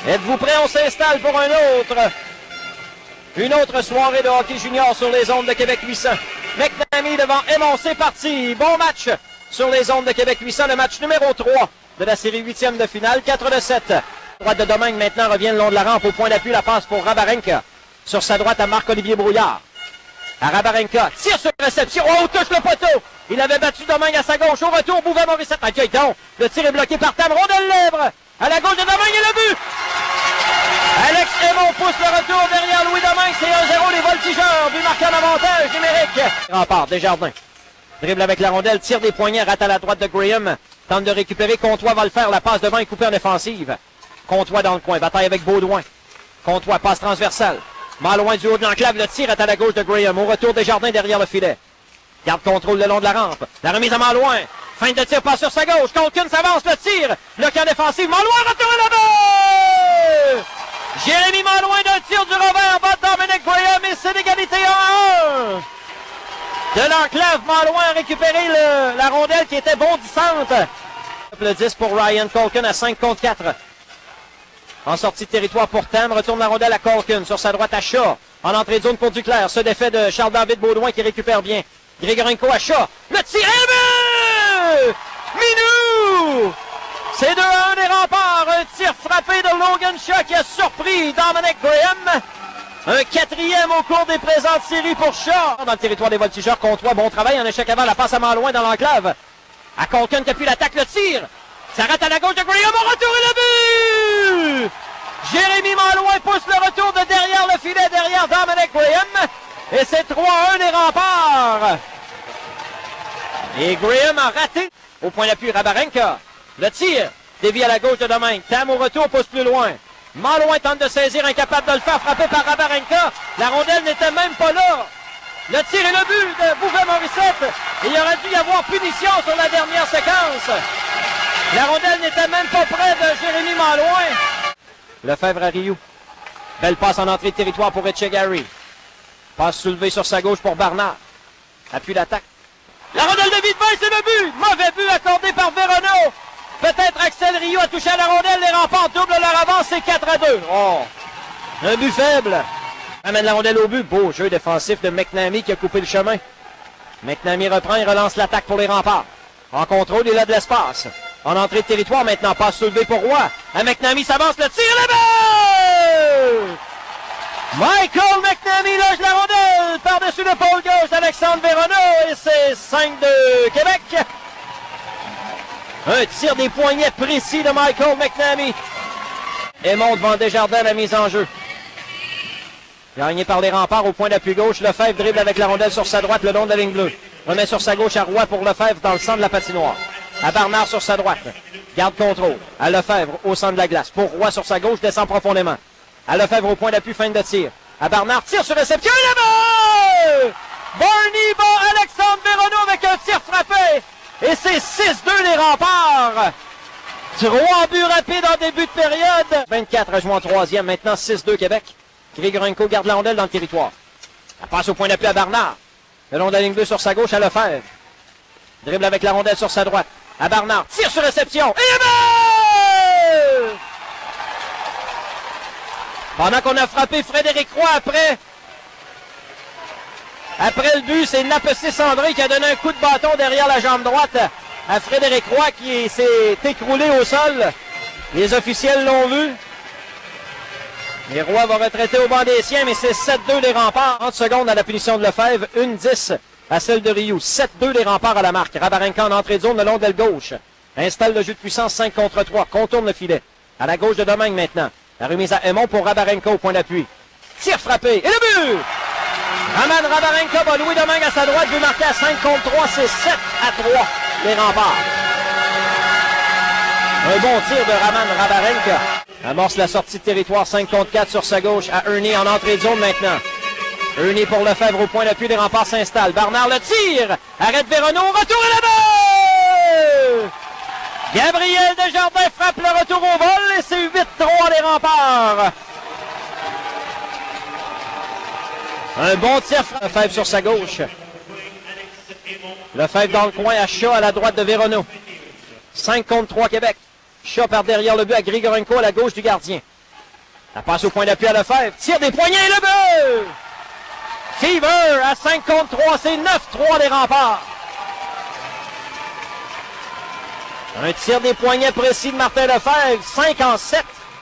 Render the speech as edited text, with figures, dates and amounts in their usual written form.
Êtes-vous prêts? On s'installe pour une autre soirée de hockey junior sur les ondes de Québec 800. McNamee devant Aymon, c'est parti. Bon match sur les ondes de Québec 800, le match numéro 3 de la série 8e de finale, 4-7. Droite de Domingue maintenant revient le long de la rampe au point d'appui, la passe pour Rabarenka. Sur sa droite à Marc-Olivier Brouillard. À Rabarenka, tire sur réception, oh, touche le poteau. Il avait battu Domingue à sa gauche, au retour, Bouvet-Morissette. Accueille donc, le tir est bloqué par Tam, rondelle lèvre. À la gauche de Domingue et le but. Alex Aymon pousse le retour derrière Louis Domingue, c'est 1-0 les Voltigeurs, but marquant l'avantage numérique. Rempart, Desjardins. Dribble avec la rondelle, tire des poignets, rate à la droite de Graham. Tente de récupérer, Comtois va le faire, la passe devant est coupée en défensive. Comtois dans le coin, bataille avec Baudouin. Comtois, passe transversale. Malouin du haut de l'enclave, le tir est à la gauche de Graham. Au retour Desjardins derrière le filet. Garde contrôle le long de la rampe. La remise à Malouin. Fin de tir, passe sur sa gauche. Colkin s'avance, le tir. Le camp défensif. Malouin retourne là-bas! Jérémy Malouin d'un tir du revers bat Dominic Graham et c'est l'égalité 1-1. De l'enclave, Malouin a récupéré la rondelle qui était bondissante. Le 10 pour Ryan Colkin à 5 contre 4. En sortie de territoire pour Tam, retourne la rondelle à Colkin. Sur sa droite à Shaw. En entrée de zone pour Duclair. Ce défait de Charles-David Baudouin qui récupère bien. Grigorenko à Shaw. Le tir et le but! Minou! C'est 2-1 des Remparts. Un tir frappé de Logan Shaw qui a surpris Dominic Graham. Un quatrième au cours des présentes séries pour Shaw. Dans le territoire des Voltigeurs, Comtois, bon travail. En échec avant, la passe à Malouin dans l'enclave. À Colkin qui appuie l'attaque, le tir. Ça rate à la gauche de Graham. Au retour et le but! Jérémy Malouin pousse le retour de derrière le filet, derrière Dominic Graham. Et c'est 3-1 des Remparts. Et Graham a raté. Au point d'appui, Rabarenka. Le tir. Dévie à la gauche de Domingue. Tam au retour, pousse plus loin. Malouin tente de saisir, incapable de le faire, frappé par Rabarenka. La rondelle n'était même pas là. Le tir et le but de Bouvet-Morissette. Il aurait dû y avoir punition sur la dernière séquence. La rondelle n'était même pas près de Jérémy Malouin. Lefebvre à Rioux. Belle passe en entrée de territoire pour Etchegari. Passe soulevée sur sa gauche pour Barnard. Appuie l'attaque. La rondelle de Videvin, c'est le but. Mauvais but accordé par Véronneau. Peut-être Axel Rioux a touché à la rondelle. Les Remparts doublent leur avance, c'est 4-2. Oh! Un but faible. Amène la rondelle au but. Beau jeu défensif de McNamee qui a coupé le chemin. McNamee reprend et relance l'attaque pour les Remparts. En contrôle, il a de l'espace. En entrée de territoire, maintenant, passe soulevée pour Roy. À McNamee s'avance, le tir, le but! Michael McNamee loge la rondelle par-dessus le pôle gauche d'Alexandre Véronneau et c'est 5-2 Québec. Un tir des poignets précis de Michael McNamee. Aymon devant Desjardins, la mise en jeu. Gagné par les Remparts au point d'appui gauche. Lefebvre dribble avec la rondelle sur sa droite le long de la ligne bleue. Remet sur sa gauche à Roy pour Lefebvre dans le centre de la patinoire. À Barnard sur sa droite. Garde contrôle. À Lefebvre au centre de la glace. Pour Roy sur sa gauche, descend profondément. À Lefebvre au point d'appui, fin de tir. À Barnard, tire sur réception et là-bas! Barney bat Alexandre Véronneau avec un tir frappé. Et c'est 6-2 les Remparts. 3 buts rapides en début de période. 24 à jouer en troisième. Maintenant 6-2 Québec. Grigorenko garde la rondelle dans le territoire. La passe au point d'appui à Barnard. Le long de la ligne bleue sur sa gauche à Lefebvre. Dribble avec la rondelle sur sa droite. À Barnard. Tire sur réception. Et le but! Pendant qu'on a frappé Frédéric Roy après le but, c'est Napessis-André qui a donné un coup de bâton derrière la jambe droite à Frédéric Roy qui s'est écroulé au sol. Les officiels l'ont vu. Et Roy va retraiter au banc des siens, mais c'est 7-2 les Remparts. 30 secondes à la punition de Lefebvre, 1-10 à celle de Rioux. 7-2 les Remparts à la marque. Rabarenka en entrée de zone le long de l'aile gauche. Installe le jeu de puissance 5 contre 3. Contourne le filet. À la gauche de Domingue maintenant. La remise à Aymon pour Rabarenka au point d'appui. Tir frappé. Et le but! Raman Rabarenka va Louis Domingue à sa droite. But marqué à 5 contre 3. C'est 7-3 les Remparts. Un bon tir de Raman Rabarenka. Amorce la sortie de territoire 5 contre 4 sur sa gauche à Ernie en entrée de zone maintenant. Ernie pour Lefebvre au point d'appui. Les Remparts s'installent. Barnard le tire. Arrête Véronneau. Retour et là-bas! Gabriel Desjardins frappe le retour au vol et c'est 8-3 les Remparts. Un bon tir. Lefebvre sur sa gauche. Lefebvre dans le coin à Shaw à la droite de Véronneau. 5 contre 3 Québec. Shaw par derrière le but à Grigorenko à la gauche du gardien. La passe au point d'appui à Lefebvre. Tire des poignets, le but! Fever à 5 contre 3. C'est 9-3 des Remparts. Un tir des poignets précis de Martin Lefebvre. 5 en 7.